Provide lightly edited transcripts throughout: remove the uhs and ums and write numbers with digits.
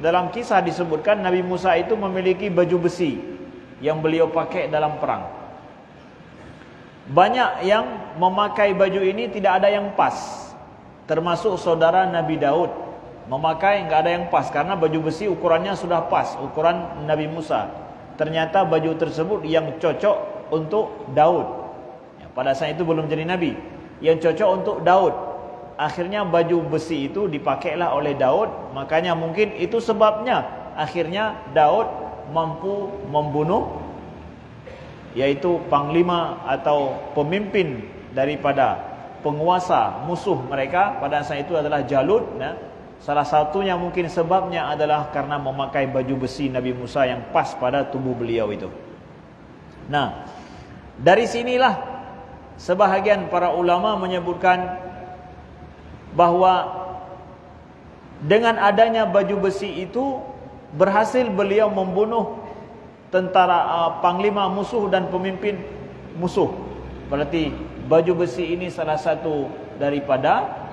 dalam kisah disebutkan Nabi Musa itu memiliki baju besi yang beliau pakai dalam perang. Banyak yang memakai baju ini tidak ada yang pas, termasuk saudara Nabi Daud memakai nggak ada yang pas karena baju besi ukurannya sudah pas ukuran Nabi Musa. Ternyata baju tersebut yang cocok untuk Daud. Ya, pada saat itu belum jadi Nabi. Yang cocok untuk Daud. Akhirnya baju besi itu dipakailah oleh Daud. Makanya mungkin itu sebabnya akhirnya Daud mampu membunuh, yaitu panglima atau pemimpin daripada penguasa musuh mereka pada saat itu adalah Jalut. Nah, salah satunya mungkin sebabnya adalah karena memakai baju besi Nabi Musa yang pas pada tubuh beliau itu. Nah, dari sinilah sebahagian para ulama menyebutkan bahwa dengan adanya baju besi itu berhasil beliau membunuh tentara panglima musuh dan pemimpin musuh. Berarti baju besi ini salah satu daripada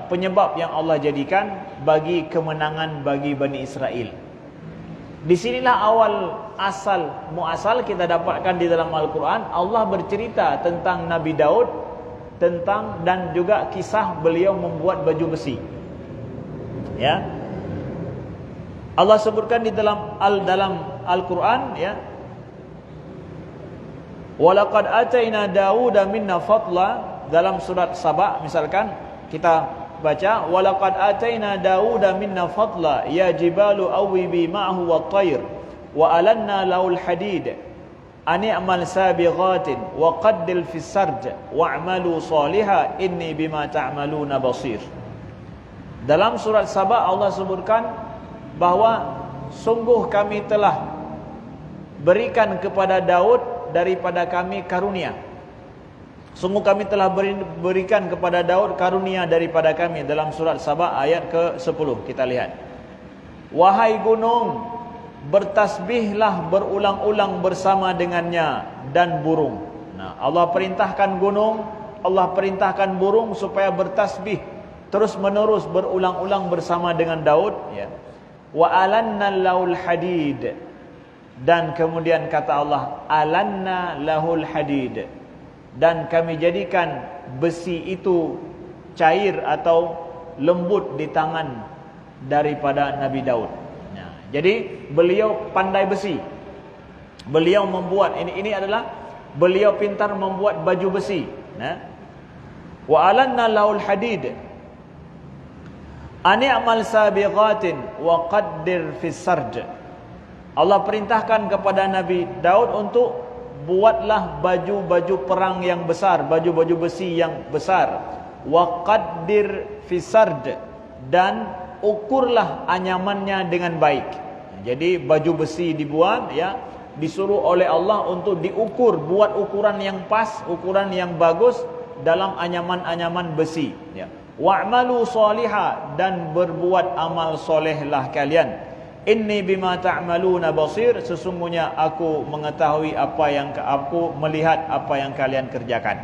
penyebab yang Allah jadikan bagi kemenangan bagi Bani Israel. Disinilah awal muasal kita dapatkan di dalam Al-Quran. Allah bercerita tentang Nabi Daud dan juga kisah beliau membuat baju besi. Ya, Allah sebutkan di dalam Al-Quran, ya, walaqad ataina Dauda minna fadla. Dalam surat Saba misalkan kita baca walaqad ataina Dauda minna fadla ya jibalu awwibi ma'ahu wat-tayr wa alanna lahul hadid ani'mal sabighatin wa qaddil fis sarj wa'malu shaliha inni bima ta'maluna basir. Dalam surat Saba Allah sebutkan bahwa sungguh kami telah berikan kepada Daud daripada kami karunia. Sungguh kami telah berikan kepada Daud karunia daripada kami. Dalam surat Saba ayat ke-10 kita lihat. Wahai gunung, bertasbihlah berulang-ulang bersama dengannya dan burung. Nah, Allah perintahkan gunung, Allah perintahkan burung supaya bertasbih terus menerus berulang-ulang bersama dengan Daud, ya. Wa alanna lahul hadid. Dan kemudian kata Allah, alanna lahul hadid. Dan kami jadikan besi itu cair atau lembut di tangan daripada Nabi Daud. Nah, jadi beliau pandai besi. Beliau membuat ini adalah beliau pintar membuat baju besi. Nah, wa alanna lahul hadid. Ani'mal sabighatin wa qaddir fis sarj. Allah perintahkan kepada Nabi Daud untuk buatlah baju-baju perang yang besar, baju-baju besi yang besar. Wa qaddir fis sarj, dan ukurlah anyamannya dengan baik. Jadi baju besi dibuat, ya, disuruh oleh Allah untuk diukur, buat ukuran yang pas, ukuran yang bagus dalam anyaman-anyaman besi, ya. Wa'malu shaliha, dan berbuat amal solehlah kalian. Inni bima ta'maluna basir, sesungguhnya aku mengetahui apa yang aku melihat apa yang kalian kerjakan.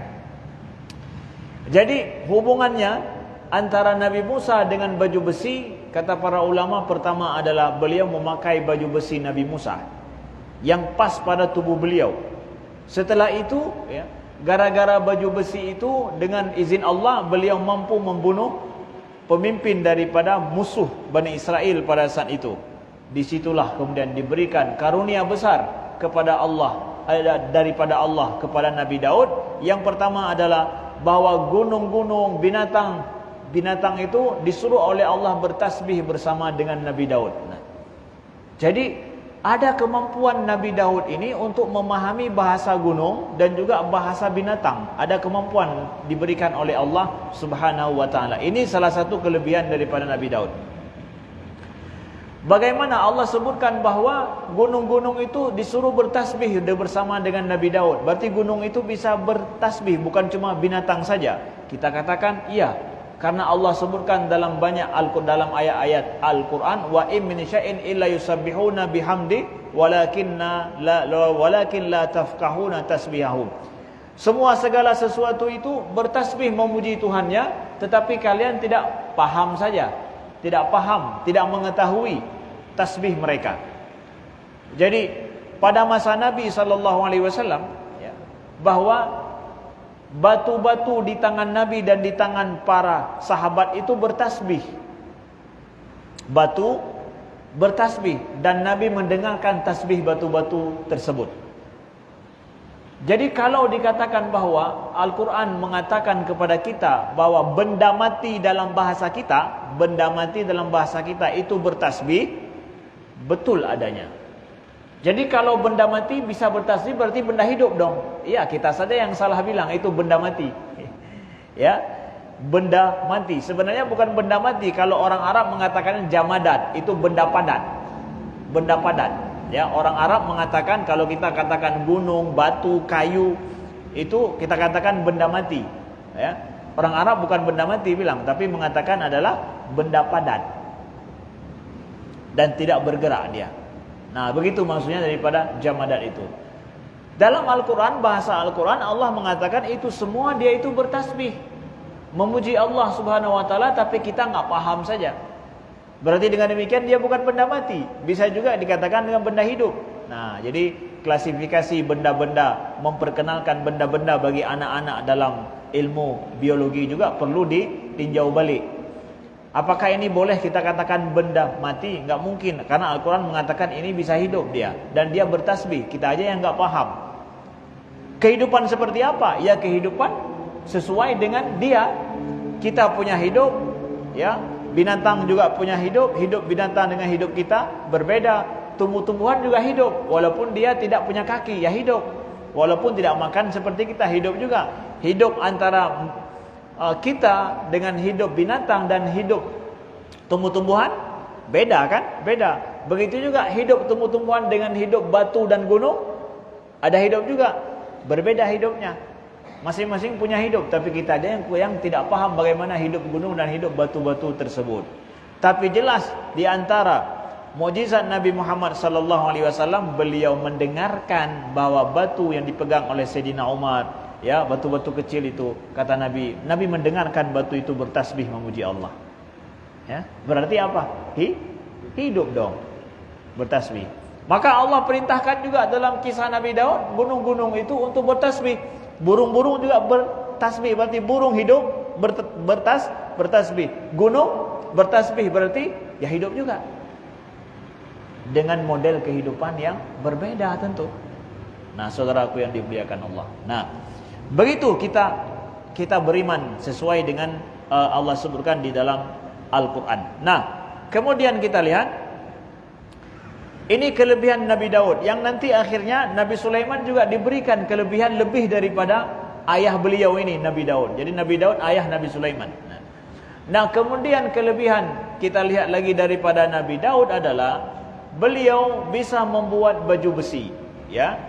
Jadi hubungannya antara Nabi Musa dengan baju besi, kata para ulama, pertama adalah beliau memakai baju besi Nabi Musa yang pas pada tubuh beliau. Setelah itu, ya, gara-gara baju besi itu, dengan izin Allah beliau mampu membunuh pemimpin daripada musuh Bani Israel pada saat itu. Disitulah kemudian diberikan karunia besar kepada Allah, daripada Allah kepada Nabi Daud. Yang pertama adalah bahwa gunung-gunung, binatang itu disuruh oleh Allah bertasbih bersama dengan Nabi Daud. Nah, jadi ada kemampuan Nabi Daud ini untuk memahami bahasa gunung dan juga bahasa binatang. Ada kemampuan diberikan oleh Allah Subhanahu wa taala. Ini salah satu kelebihan daripada Nabi Daud. Bagaimana Allah sebutkan bahwa gunung-gunung itu disuruh bertasbih bersama dengan Nabi Daud. Berarti gunung itu bisa bertasbih, bukan cuma binatang saja. Kita katakan iya, karena Allah sebutkan dalam banyak dalam ayat-ayat Al-Quran, wa in min syai'in illa yusabbihuna bihamdi walakin la tafqahuna tasbihahum. Semua segala sesuatu itu bertasbih memuji Tuhannya, tetapi kalian tidak paham saja. Tidak paham, tidak mengetahui tasbih mereka. Jadi pada masa Nabi SAW, ya, bahwa batu-batu di tangan Nabi dan di tangan para sahabat itu bertasbih. Batu bertasbih dan Nabi mendengarkan tasbih batu-batu tersebut. Jadi kalau dikatakan bahwa Al-Quran mengatakan kepada kita bahwa benda mati dalam bahasa kita, benda mati dalam bahasa kita itu bertasbih, betul adanya. Jadi kalau benda mati bisa bertasbih berarti benda hidup dong. Iya, kita saja yang salah bilang itu benda mati. Ya, benda mati. Sebenarnya bukan benda mati. Kalau orang Arab mengatakan jamadat, itu benda padat. Benda padat. Ya, orang Arab mengatakan kalau kita katakan gunung, batu, kayu, itu kita katakan benda mati. Ya, orang Arab bukan benda mati bilang, tapi mengatakan adalah benda padat dan tidak bergerak dia. Nah, begitu maksudnya daripada jamadat itu. Dalam Al-Quran, bahasa Al-Quran, Allah mengatakan itu semua dia itu bertasbih, memuji Allah Subhanahu Wa Taala, tapi kita nggak paham saja. Berarti dengan demikian dia bukan benda mati. Bisa juga dikatakan dengan benda hidup. Nah, jadi klasifikasi benda-benda, memperkenalkan benda-benda bagi anak-anak dalam ilmu biologi juga perlu ditinjau balik. Apakah ini boleh kita katakan benda mati? Enggak mungkin, karena Al-Quran mengatakan ini bisa hidup dia dan dia bertasbih. Kita aja yang enggak paham. Kehidupan seperti apa? Ya kehidupan sesuai dengan dia. Kita punya hidup, ya. Binatang juga punya hidup. Hidup binatang dengan hidup kita berbeda. Tumbuh-tumbuhan juga hidup, walaupun dia tidak punya kaki, ya hidup. Walaupun tidak makan seperti kita, hidup juga. Hidup antara kita dengan hidup binatang dan hidup tumbuh-tumbuhan beda kan? Beda. Begitu juga hidup tumbuh-tumbuhan dengan hidup batu dan gunung, ada hidup juga, berbeda hidupnya. Masing-masing punya hidup, tapi kita ada yang tidak paham bagaimana hidup gunung dan hidup batu-batu tersebut. Tapi jelas di antara mukjizat Nabi Muhammad SAW, beliau mendengarkan bahwa batu yang dipegang oleh Sayyidina Umar, ya, batu-batu kecil itu, kata Nabi mendengarkan batu itu bertasbih memuji Allah. Ya, berarti apa? Hidup dong, bertasbih. Maka Allah perintahkan juga dalam kisah Nabi Daud, gunung-gunung itu untuk bertasbih. Burung-burung juga bertasbih, berarti burung hidup bertasbih. Gunung bertasbih, berarti ya hidup juga. Dengan model kehidupan yang berbeda tentu. Nah, saudaraku yang dimuliakan Allah. Nah, begitu kita beriman sesuai dengan Allah sebutkan di dalam Al-Quran. Nah, kemudian kita lihat ini kelebihan Nabi Daud, yang nanti akhirnya Nabi Sulaiman juga diberikan kelebihan lebih daripada ayah beliau ini, Nabi Daud. Jadi Nabi Daud ayah Nabi Sulaiman. Nah, kemudian kelebihan kita lihat lagi daripada Nabi Daud adalah beliau bisa membuat baju besi. Ya,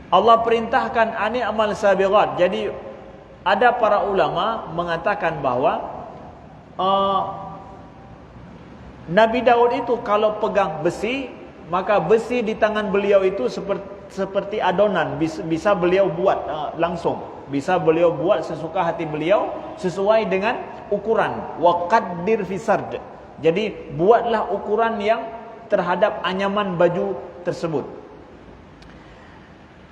Allah perintahkan ani amal sabiqat. Jadi ada para ulama mengatakan bahwa Nabi Daud itu kalau pegang besi, maka besi di tangan beliau itu seperti adonan, bisa beliau buat langsung, bisa beliau buat sesuka hati beliau sesuai dengan ukuran. Wa qaddir fi sard. Jadi buatlah ukuran yang terhadap anyaman baju tersebut.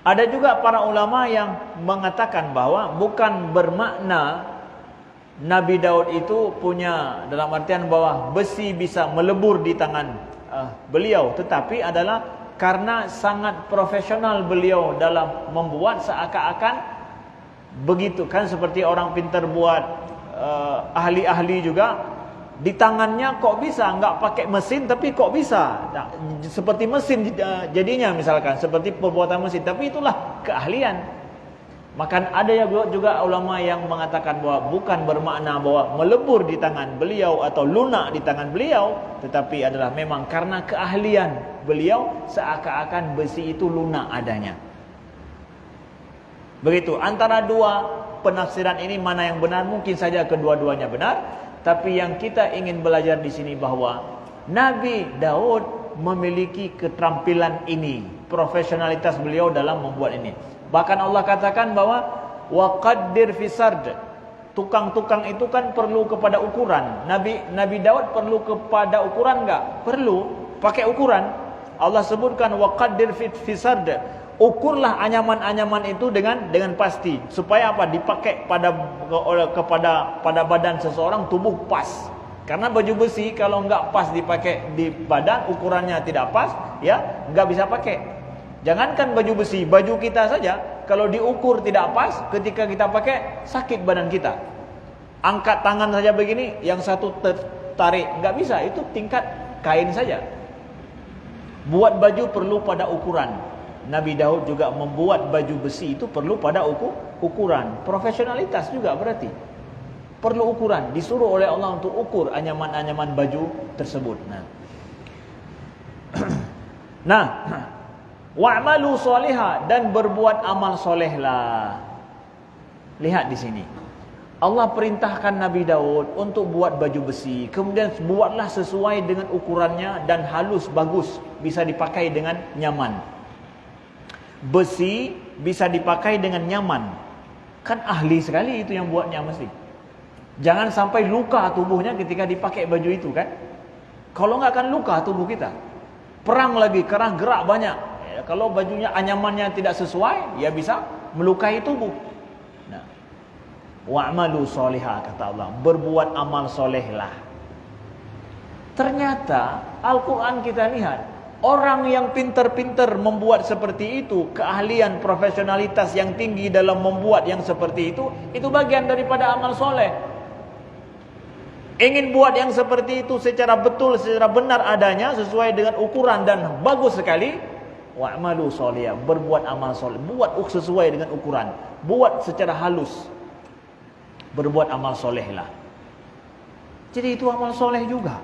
Ada juga para ulama yang mengatakan bahwa bukan bermakna Nabi Daud itu punya, dalam artian bahwa besi bisa melebur di tangan beliau, tetapi adalah karena sangat profesional beliau dalam membuat, seakan-akan begitu kan, seperti orang pintar buat, ahli-ahli juga di tangannya kok bisa, nggak pakai mesin tapi kok bisa, nah, seperti mesin jadinya, misalkan seperti pembuatan mesin, tapi itulah keahlian. Maka ada juga ulama yang mengatakan bahwa bukan bermakna bahwa melebur di tangan beliau atau lunak di tangan beliau, tetapi adalah memang karena keahlian beliau, seakan-akan besi itu lunak adanya. Begitu. Antara dua penafsiran ini mana yang benar? Mungkin saja kedua-duanya benar, tapi yang kita ingin belajar di sini bahwa Nabi Daud memiliki keterampilan ini, profesionalitas beliau dalam membuat ini. Bahkan Allah katakan bahwa wa qaddir fi sard. Tukang-tukang itu kan perlu kepada ukuran. Nabi Daud perlu kepada ukuran enggak? Perlu. pakai ukuran. Allah sebutkan waqaddir fi sard. Ukurlah anyaman-anyaman itu dengan pasti supaya apa? Dipakai pada badan seseorang, tubuh pas. Karena baju besi kalau enggak pas dipakai di badan, ukurannya tidak pas, ya enggak bisa pakai. Jangankan baju besi, baju kita saja kalau diukur tidak pas, ketika kita pakai sakit badan kita. Angkat tangan saja begini, yang satu tarik, enggak bisa. Itu tingkat kain saja. Buat baju perlu pada ukuran. Nabi Daud juga membuat baju besi itu perlu pada ukuran. Profesionalitas juga berarti. Perlu ukuran, disuruh oleh Allah untuk ukur anyaman-anyaman baju tersebut. Nah, wa'malu sholiha, dan berbuat amal solehlah. Lihat di sini. Allah perintahkan Nabi Daud untuk buat baju besi, kemudian buatlah sesuai dengan ukurannya dan halus, bagus, bisa dipakai dengan nyaman. Besi bisa dipakai dengan nyaman. Kan ahli sekali itu yang buatnya mesti. Jangan sampai luka tubuhnya ketika dipakai baju itu kan. Kalau enggak akan luka tubuh kita. Perang lagi, karena gerak banyak. Ya, kalau bajunya anyamannya tidak sesuai, ya bisa melukai tubuh. Nah, wa'malu sholiha, kata Allah, berbuat amal solehlah. Ternyata Al-Quran kita lihat, orang yang pintar-pintar membuat seperti itu, keahlian, profesionalitas yang tinggi dalam membuat yang seperti itu bagian daripada amal soleh. Ingin buat yang seperti itu secara betul, secara benar adanya, sesuai dengan ukuran dan bagus sekali, wa'malu sholiha, berbuat amal soleh, buat sesuai dengan ukuran, buat secara halus, berbuat amal solehlah. Jadi itu amal soleh juga.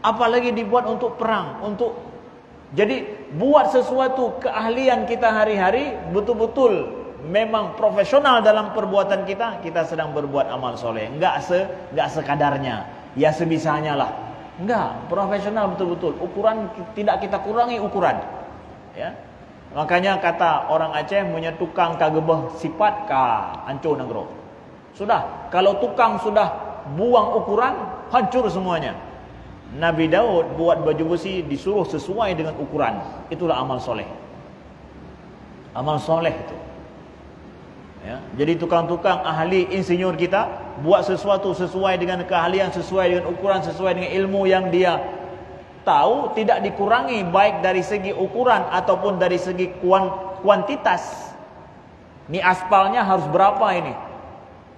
Apalagi dibuat untuk perang, jadi buat sesuatu keahlian kita hari-hari, betul-betul memang profesional dalam perbuatan kita sedang berbuat amal soleh. Enggak sekadarnya, ya sebisanya lah. Enggak, profesional betul-betul. Ukuran tidak kita kurangi ukuran. Ya. Makanya kata orang Aceh, punya tukang kagebeh sifat ka hancur negro. Sudah, kalau tukang sudah buang ukuran, hancur semuanya. Nabi Daud buat baju besi disuruh sesuai dengan ukuran. Itulah amal soleh. Amal soleh itu. Ya, jadi tukang-tukang ahli insinyur kita buat sesuatu sesuai dengan keahlian, sesuai dengan ukuran, sesuai dengan ilmu yang dia tahu, tidak dikurangi baik dari segi ukuran ataupun dari segi kuantitas. Ini aspalnya harus berapa ini?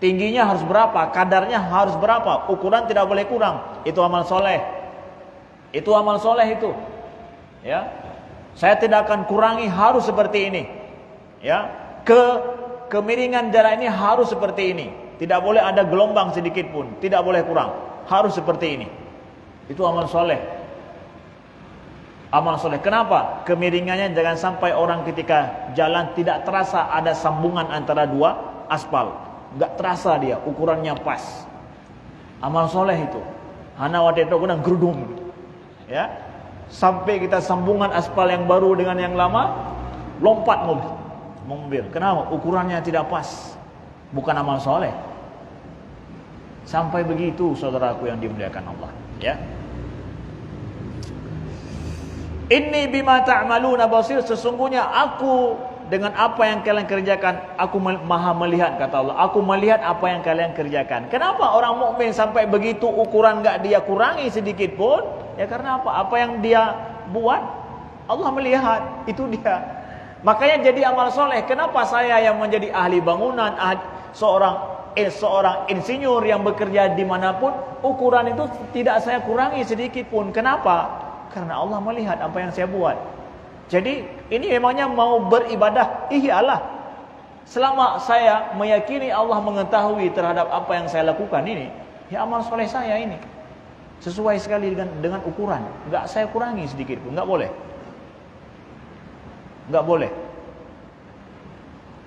Tingginya harus berapa? Kadarnya harus berapa? Ukuran tidak boleh kurang. Itu amal soleh. Itu amal soleh itu. Ya, saya tidak akan kurangi, harus seperti ini. Ya, kemiringan jarak ini harus seperti ini. Tidak boleh ada gelombang sedikit pun. Tidak boleh kurang. Harus seperti ini. Itu amal soleh. Amal soleh. Kenapa? Kemiringannya jangan sampai orang ketika jalan tidak terasa ada sambungan antara dua aspal. Enggak terasa dia. Ukurannya pas. Amal soleh itu. Hana wateto kunang gerudung. Ya. Sampai kita sambungan aspal yang baru dengan yang lama, lompat mobil. Kenapa? Ukurannya tidak pas. Bukan amal soleh. Sampai begitu saudaraku yang dimuliakan Allah. Ya. Inni bima ta'maluna basir, sesungguhnya aku dengan apa yang kalian kerjakan, aku maha melihat, kata Allah. Aku melihat apa yang kalian kerjakan. Kenapa orang mukmin sampai begitu ukuran enggak dia kurangi sedikit pun? Ya karena apa? Apa yang dia buat Allah melihat, itu dia. Makanya jadi amal soleh. Kenapa saya yang menjadi ahli bangunan, seorang insinyur yang bekerja dimanapun, ukuran itu tidak saya kurangi sedikit pun. Kenapa? Karena Allah melihat apa yang saya buat. Jadi ini memangnya mau beribadah, iyalah. Selama saya meyakini Allah mengetahui terhadap apa yang saya lakukan ini, ya amal soleh saya ini sesuai sekali dengan ukuran. Enggak saya kurangi sedikit pun, enggak boleh. Enggak boleh.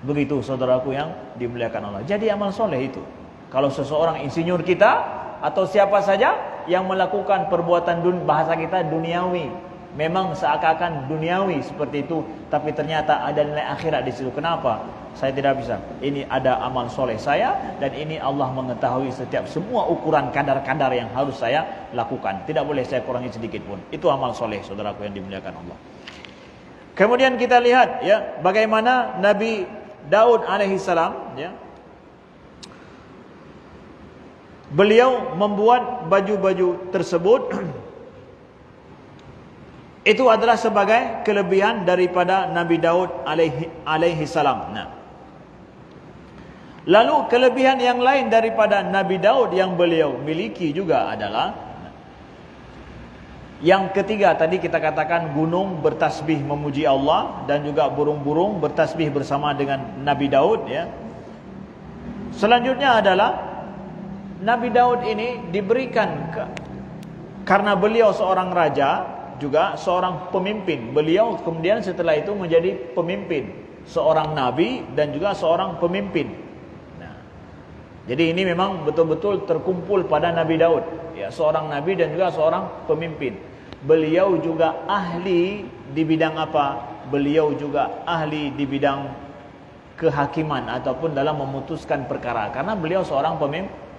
Begitu saudaraku yang dimuliakan Allah. Jadi amal soleh itu, kalau seseorang insinyur kita atau siapa saja yang melakukan perbuatan bahasa kita duniawi, Memang seakan-akan duniawi seperti itu, tapi ternyata ada nilai akhirat di situ. Kenapa? Saya tidak bisa. Ini ada amal soleh saya, dan ini Allah mengetahui setiap semua ukuran kadar-kadar yang harus saya lakukan. Tidak boleh saya kurangi sedikit pun. Itu amal soleh, saudaraku yang dimuliakan Allah. Kemudian kita lihat ya bagaimana Nabi Daud alaihissalam ya. Beliau membuat baju-baju tersebut itu adalah sebagai kelebihan daripada Nabi Daud alaihi salam. Nah, lalu kelebihan yang lain daripada Nabi Daud yang beliau miliki juga adalah yang ketiga, tadi kita katakan gunung bertasbih memuji Allah, dan juga burung-burung bertasbih bersama dengan Nabi Daud ya. Selanjutnya adalah Nabi Daud ini diberikan karena beliau seorang raja, juga seorang pemimpin. Beliau kemudian setelah itu menjadi pemimpin, seorang nabi dan juga seorang pemimpin. Nah, jadi ini memang betul-betul terkumpul pada Nabi Daud ya, seorang nabi dan juga seorang pemimpin. Beliau juga ahli di bidang apa? Beliau juga ahli di bidang kehakiman ataupun dalam memutuskan perkara, karena beliau seorang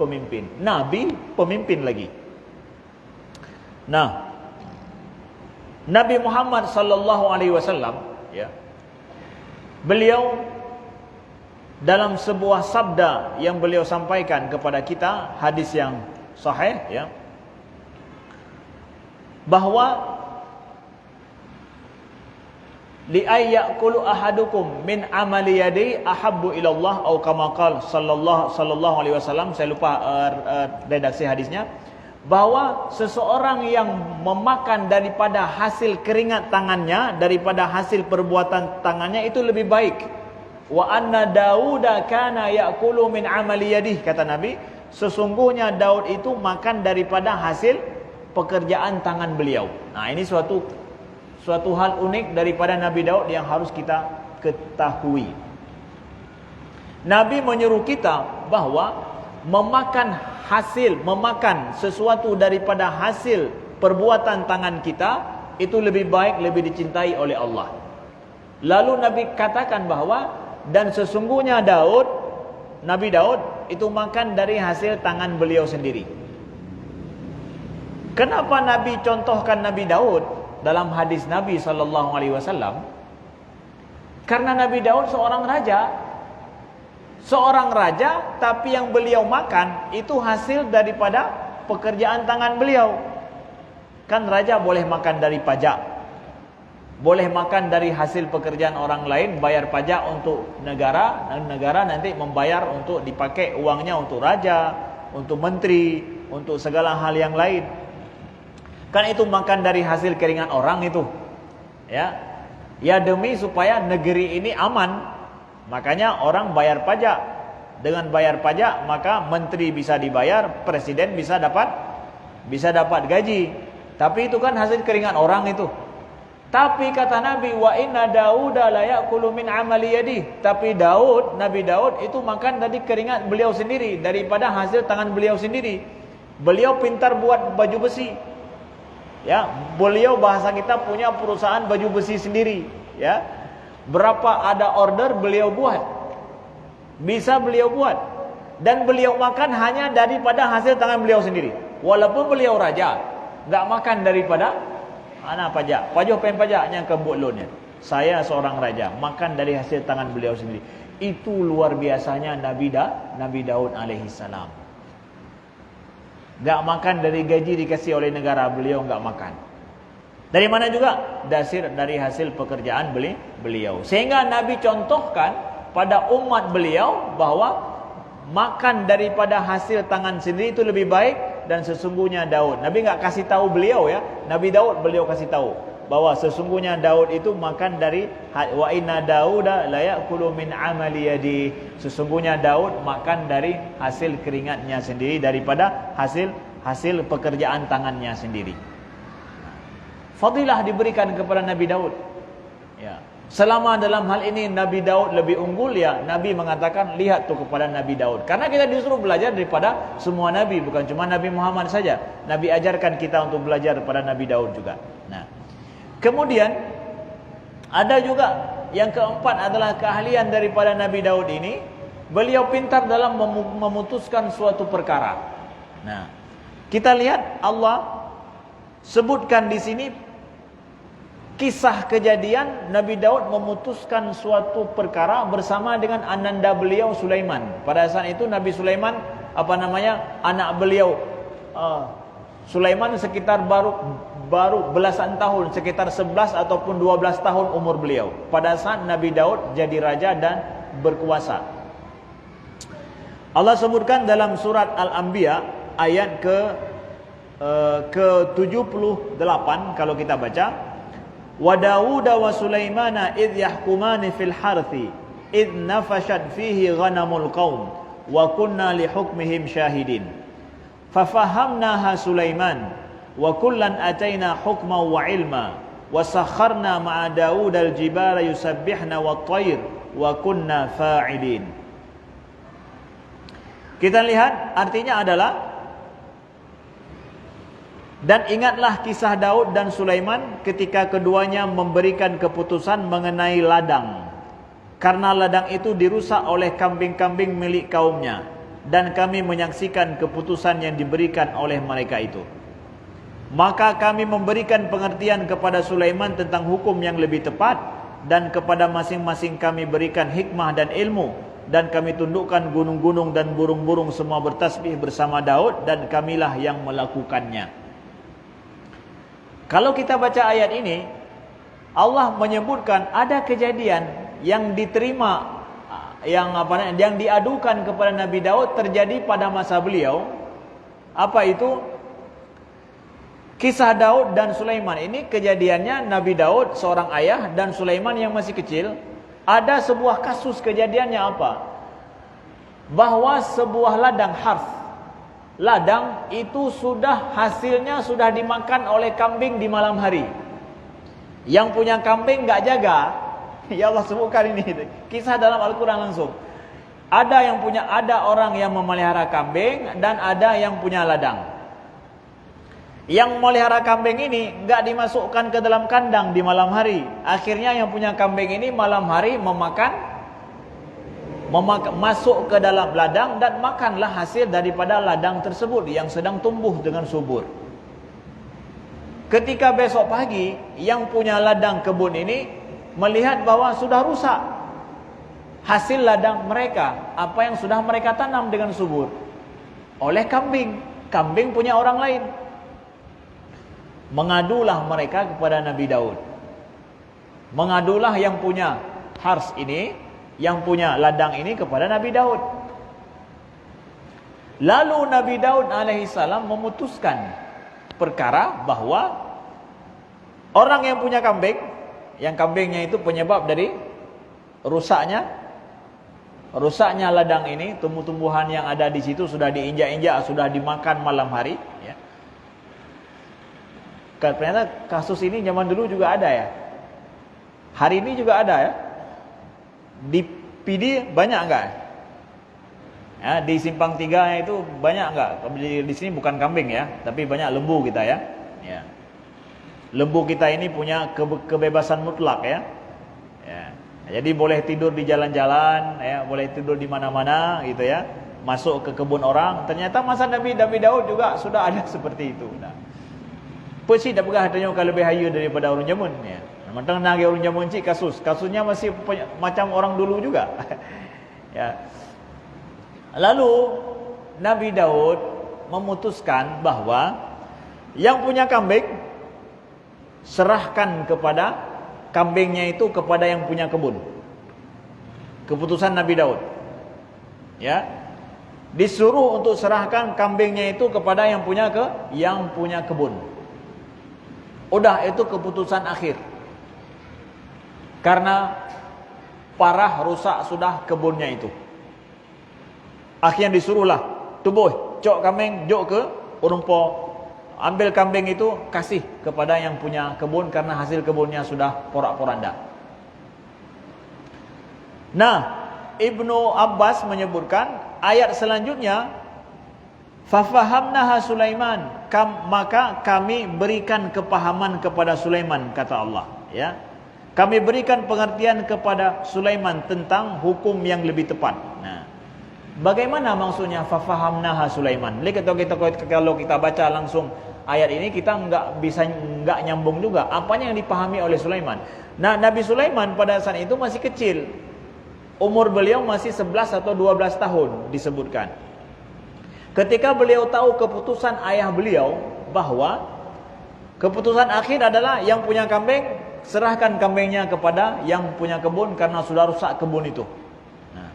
pemimpin, nabi, pemimpin lagi. Nah, Nabi Muhammad sallallahu alaihi wasallam ya, beliau dalam sebuah sabda yang beliau sampaikan kepada kita, hadis yang sahih ya, bahwa li ayyakulu ahadukum min amali yadi ahabbu ilallah au kama qala sallallahu alaihi wasallam. Saya lupa redaksi hadisnya, bahwa seseorang yang memakan daripada hasil keringat tangannya, daripada hasil perbuatan tangannya, itu lebih baik. Wa anna Dauda kana ya'kulu min amali yadihi, kata Nabi, sesungguhnya Daud itu makan daripada hasil pekerjaan tangan beliau. Nah, ini suatu hal unik daripada Nabi Daud yang harus kita ketahui. Nabi menyuruh kita bahwa memakan sesuatu daripada hasil perbuatan tangan kita itu lebih baik, lebih dicintai oleh Allah. Lalu Nabi katakan bahwa dan sesungguhnya Nabi Daud itu makan dari hasil tangan beliau sendiri. Kenapa Nabi contohkan Nabi Daud dalam hadis Nabi SAW? Karena Nabi Daud seorang raja, tapi yang beliau makan itu hasil daripada pekerjaan tangan beliau. Kan raja boleh makan dari pajak, boleh makan dari hasil pekerjaan orang lain, bayar pajak untuk negara, dan negara nanti membayar untuk dipakai uangnya untuk raja, untuk menteri, untuk segala hal yang lain. Kan itu makan dari hasil keringat orang itu. Ya. Ya, demi supaya negeri ini aman. Makanya orang bayar pajak. Dengan bayar pajak maka menteri bisa dibayar, presiden bisa dapat gaji. Tapi itu kan hasil keringat orang itu. Tapi kata Nabi, wa inna Dauda la ya'kulu min amali yadihi. Tapi Nabi Daud itu makan dari keringat beliau sendiri, daripada hasil tangan beliau sendiri. Beliau pintar buat baju besi. Ya, beliau bahasa kita punya perusahaan baju besi sendiri, ya. Berapa ada order beliau buat, bisa beliau buat, dan beliau makan hanya daripada hasil tangan beliau sendiri. Walaupun beliau raja, nggak makan daripada pajak pajaknya ke butlonnya. Saya seorang raja, makan dari hasil tangan beliau sendiri. Itu luar biasanya Nabi Daud alaihissalam. Nggak makan dari gaji dikasih oleh negara, beliau nggak makan. Dari mana juga? Dari hasil pekerjaan beliau. Sehingga Nabi contohkan pada umat beliau bahwa makan daripada hasil tangan sendiri itu lebih baik, dan sesungguhnya Daud. Nabi nggak kasih tahu beliau ya, Nabi Daud beliau kasih tahu bahwa sesungguhnya Daud itu makan dari wa inna Dauda la ya'kulu min amali yadi. Sesungguhnya Daud makan dari hasil keringatnya sendiri, daripada hasil pekerjaan tangannya sendiri. Fadilah diberikan kepada Nabi Daud. Ya. Selama dalam hal ini Nabi Daud lebih unggul, ya Nabi mengatakan lihat tuh kepada Nabi Daud. Karena kita disuruh belajar daripada semua Nabi, bukan cuma Nabi Muhammad saja. Nabi ajarkan kita untuk belajar pada Nabi Daud juga. Nah, Kemudian ada juga yang keempat adalah keahlian daripada Nabi Daud ini, beliau pintar dalam memutuskan suatu perkara. Nah, kita lihat Allah sebutkan di sini kisah kejadian Nabi Daud memutuskan suatu perkara bersama dengan ananda beliau Sulaiman. Pada saat itu Nabi Sulaiman anak beliau Sulaiman sekitar baru belasan tahun, sekitar 11 ataupun 12 tahun umur beliau pada saat Nabi Daud jadi raja dan berkuasa. Allah sebutkan dalam surat Al-Anbiya ayat ke-78 kalau kita baca, wa Dawud wa Sulaimana id yahkumani fil harthi id nafashat fihi ghanamul qaum wa kunna li hukmihim syahidin fafahamnaha Sulaiman wa kullan ataina hukma wa ilma wa sakharna ma'a Dawud al-jibala yusabbihna wat-tayr wa kunna fa'ilin. Kita lihat artinya adalah, dan ingatlah kisah Daud dan Sulaiman ketika keduanya memberikan keputusan mengenai ladang, karena ladang itu dirusak oleh kambing-kambing milik kaumnya, dan kami menyaksikan keputusan yang diberikan oleh mereka itu. Maka kami memberikan pengertian kepada Sulaiman tentang hukum yang lebih tepat, dan kepada masing-masing kami berikan hikmah dan ilmu, dan kami tundukkan gunung-gunung dan burung-burung semua bertasbih bersama Daud, dan kamilah yang melakukannya. Kalau kita baca ayat ini, Allah menyebutkan ada kejadian yang diterima, yang diadukan kepada Nabi Daud terjadi pada masa beliau. Apa itu? Kisah Daud dan Sulaiman ini kejadiannya Nabi Daud seorang ayah dan Sulaiman yang masih kecil. Ada sebuah kasus kejadiannya apa? Bahwa sebuah ladang harth, ladang itu hasilnya sudah dimakan oleh kambing di malam hari. Yang punya kambing nggak jaga. Ya Allah sebutkan ini kisah dalam Al-Quran langsung. Ada orang yang memelihara kambing dan ada yang punya ladang. Yang memelihara kambing ini nggak dimasukkan ke dalam kandang di malam hari. Akhirnya yang punya kambing ini malam hari masuk ke dalam ladang dan makanlah hasil daripada ladang tersebut yang sedang tumbuh dengan subur. Ketika besok pagi yang punya ladang kebun ini melihat bahwa sudah rusak hasil ladang mereka, apa yang sudah mereka tanam dengan subur, oleh kambing. Kambing punya orang lain. Mengadulah mereka kepada Nabi Daud. Mengadulah yang punya hars ini, yang punya ladang ini kepada Nabi Daud. Lalu Nabi Daud alaihissalam memutuskan perkara bahwa orang yang punya kambing, yang kambingnya itu penyebab dari rusaknya ladang ini, tumbuh-tumbuhan yang ada di situ sudah diinjak-injak, sudah dimakan malam hari, ya. Ternyata kasus ini zaman dulu juga ada ya. Hari ini juga ada ya. Di PD banyak enggak? Ya, di Simpang 3 itu banyak enggak? Di sini bukan kambing ya, tapi banyak lembu kita ya. Ya. Lembu kita ini punya kebebasan mutlak ya. Ya. Jadi boleh tidur di jalan-jalan ya, boleh tidur di mana-mana gitu ya. Masuk ke kebun orang. Ternyata masa Nabi Daud juga sudah ada seperti itu. Nah. Peci dah pegah tanya kalau lebih hayu daripada orang jamun ya. Mentang nagi orang jamun cik kasusnya masih macam orang dulu juga. Ya. Lalu Nabi Daud memutuskan bahwa yang punya kambing serahkan kepada kambingnya itu kepada yang punya kebun. Keputusan Nabi Daud. Ya. Disuruh untuk serahkan kambingnya itu kepada yang punya kebun. Udah itu keputusan akhir. Karena parah rusak sudah kebunnya itu. Akhirnya disuruhlah tubuh cok kambing jok ke urumpo, ambil kambing itu kasih kepada yang punya kebun karena hasil kebunnya sudah porak-poranda. Nah, Ibnu Abbas menyebutkan ayat selanjutnya fafahamnaha Sulaiman, maka kami berikan kepahaman kepada Sulaiman, kata Allah, ya. Kami berikan pengertian kepada Sulaiman tentang hukum yang lebih tepat. Nah, bagaimana maksudnya fafahamnaha Sulaiman? Kalau kita baca langsung ayat ini, kita nggak nyambung juga. Apanya yang dipahami oleh Sulaiman? Nah, Nabi Sulaiman pada saat itu masih kecil. Umur beliau masih 11 atau 12 tahun disebutkan. Ketika beliau tahu keputusan ayah beliau bahwa keputusan akhir adalah yang punya kambing, serahkan kambingnya kepada yang punya kebun karena sudah rusak kebun itu. Nah,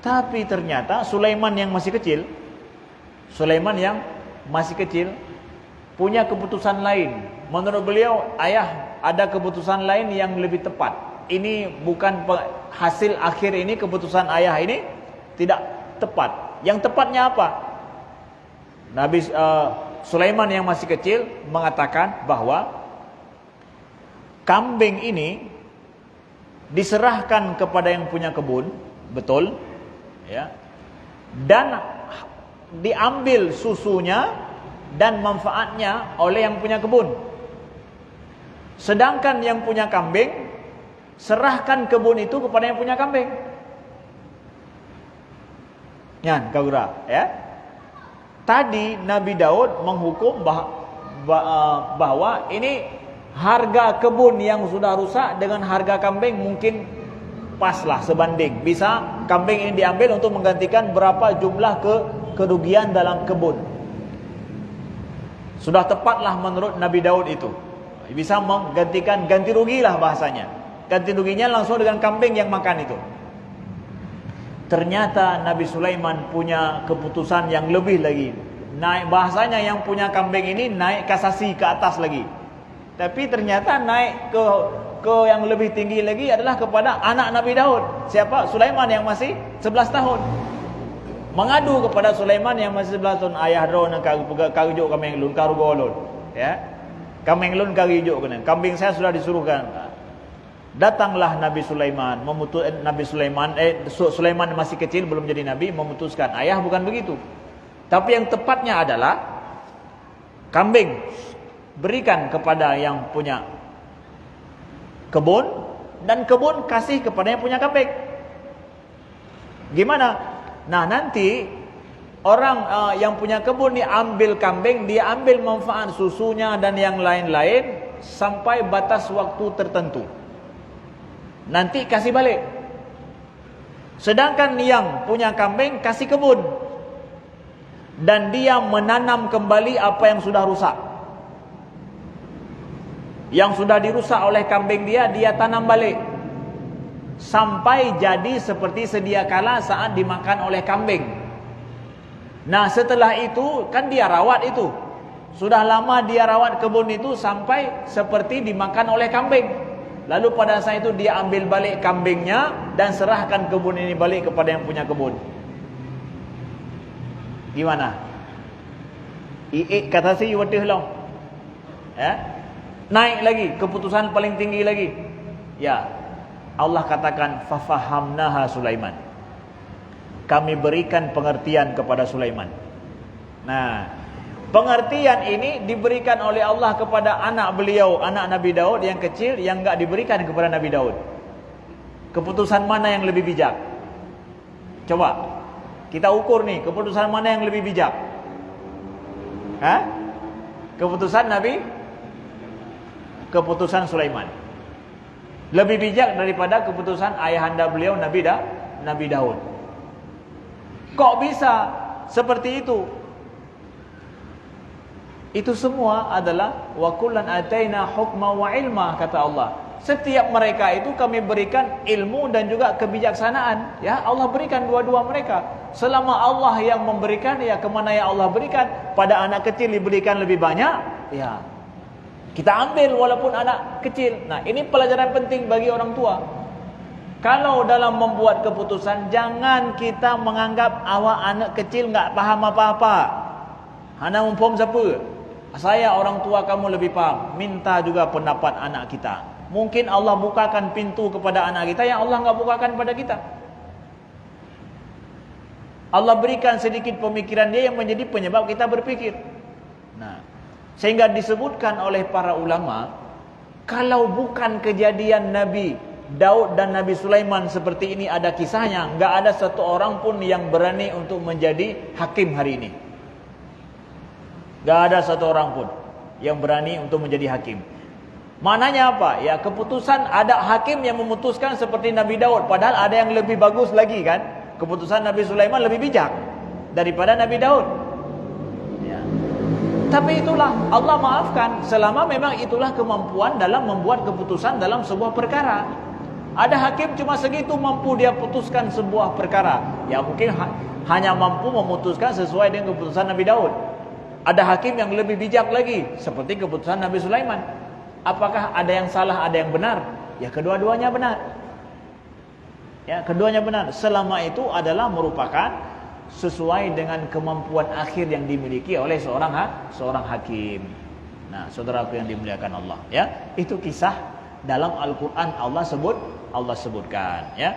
tapi ternyata Sulaiman yang masih kecil, punya keputusan lain. Menurut beliau, ayah ada keputusan lain yang lebih tepat. Ini bukan hasil akhir ini, keputusan ayah ini tidak tepat. Yang tepatnya apa? Nabi Sulaiman yang masih kecil mengatakan bahwa kambing ini diserahkan kepada yang punya kebun, betul, ya. Dan diambil susunya dan manfaatnya oleh yang punya kebun. Sedangkan yang punya kambing, serahkan kebun itu kepada yang punya kambing. Nyan, kau kira, ya. Tadi Nabi Daud menghukum bahwa ini harga kebun yang sudah rusak dengan harga kambing mungkin paslah sebanding. Bisa kambing ini diambil untuk menggantikan berapa jumlah kerugian dalam kebun. Sudah tepatlah menurut Nabi Daud itu. Bisa menggantikan, ganti rugilah bahasanya. Ganti ruginya langsung dengan kambing yang makan itu. Ternyata Nabi Sulaiman punya keputusan yang lebih lagi. Naik bahasanya yang punya kambing ini naik kasasi ke atas lagi. Tapi ternyata naik ke yang lebih tinggi lagi adalah kepada anak Nabi Daud. Siapa? Sulaiman yang masih 11 tahun. Mengadu kepada Sulaiman yang masih 11 tahun, ayah ro nak karujuk kambing lun karugolon. Ya. Kambing lun karujuk kena. Kambing saya sudah disuruhkan. Datanglah Nabi Sulaiman, Sulaiman masih kecil belum jadi nabi, memutuskan. Ayah bukan begitu. Tapi yang tepatnya adalah kambing berikan kepada yang punya kebun dan kebun kasih kepada yang punya kambing. Gimana? Nah, nanti orang yang punya kebun dia ambil kambing, dia ambil manfaat susunya dan yang lain-lain sampai batas waktu tertentu. Nanti kasih balik. Sedangkan yang punya kambing kasih kebun. Dan dia menanam kembali apa yang sudah rusak. Yang sudah dirusak oleh kambing dia tanam balik. Sampai jadi seperti sedia kala saat dimakan oleh kambing. Nah, setelah itu kan dia rawat itu. Sudah lama dia rawat kebun itu sampai seperti dimakan oleh kambing. Lalu pada saat itu dia ambil balik kambingnya dan serahkan kebun ini balik kepada yang punya kebun. Gimana? Kata si watih long. Ya? Naik lagi, keputusan paling tinggi lagi. Ya. Allah katakan fafahamnaha Sulaiman. Kami berikan pengertian kepada Sulaiman. Nah, pengertian ini diberikan oleh Allah kepada anak beliau, anak Nabi Daud yang kecil, yang enggak diberikan kepada Nabi Daud. Keputusan mana yang lebih bijak? Coba kita ukur nih, keputusan mana yang lebih bijak? Hah? Keputusan Sulaiman. Lebih bijak daripada keputusan ayahanda beliau Nabi Daud. Kok bisa seperti itu? Itu semua adalah wa kullan ataina hukma wa ilma, kata Allah. Setiap mereka itu kami berikan ilmu dan juga kebijaksanaan. Ya, Allah berikan dua-dua mereka. Selama Allah yang memberikan, ya kemana yang Allah berikan. Pada anak kecil diberikan lebih banyak, ya kita ambil walaupun anak kecil. Nah, ini pelajaran penting bagi orang tua. Kalau dalam membuat keputusan, jangan kita menganggap awak anak kecil enggak paham apa-apa. Hana mumpom siapa? Saya orang tua kamu lebih paham. Minta juga pendapat anak kita. Mungkin Allah bukakan pintu kepada anak kita yang Allah enggak bukakan pada kita. Allah berikan sedikit pemikiran dia yang menjadi penyebab kita berpikir. Nah, sehingga disebutkan oleh para ulama, kalau bukan kejadian Nabi Daud dan Nabi Sulaiman seperti ini ada kisahnya, nggak ada satu orang pun yang berani untuk menjadi hakim hari ini. Nggak ada satu orang pun yang berani untuk menjadi hakim. Maknanya apa? Ya, keputusan ada hakim yang memutuskan seperti Nabi Daud, padahal ada yang lebih bagus lagi kan? Keputusan Nabi Sulaiman lebih bijak daripada Nabi Daud. Ya. Tapi itulah Allah maafkan selama memang itulah kemampuan dalam membuat keputusan dalam sebuah perkara. Ada hakim cuma segitu mampu dia putuskan sebuah perkara. Ya mungkin hanya mampu memutuskan sesuai dengan keputusan Nabi Daud. Ada hakim yang lebih bijak lagi seperti keputusan Nabi Sulaiman. Apakah ada yang salah, ada yang benar? Ya kedua-duanya benar. Ya keduanya benar. Selama itu adalah merupakan sesuai dengan kemampuan akhir yang dimiliki oleh seorang hakim. Nah, saudaraku yang dimuliakan Allah, ya. Itu kisah dalam Al-Qur'an Allah sebutkan, ya.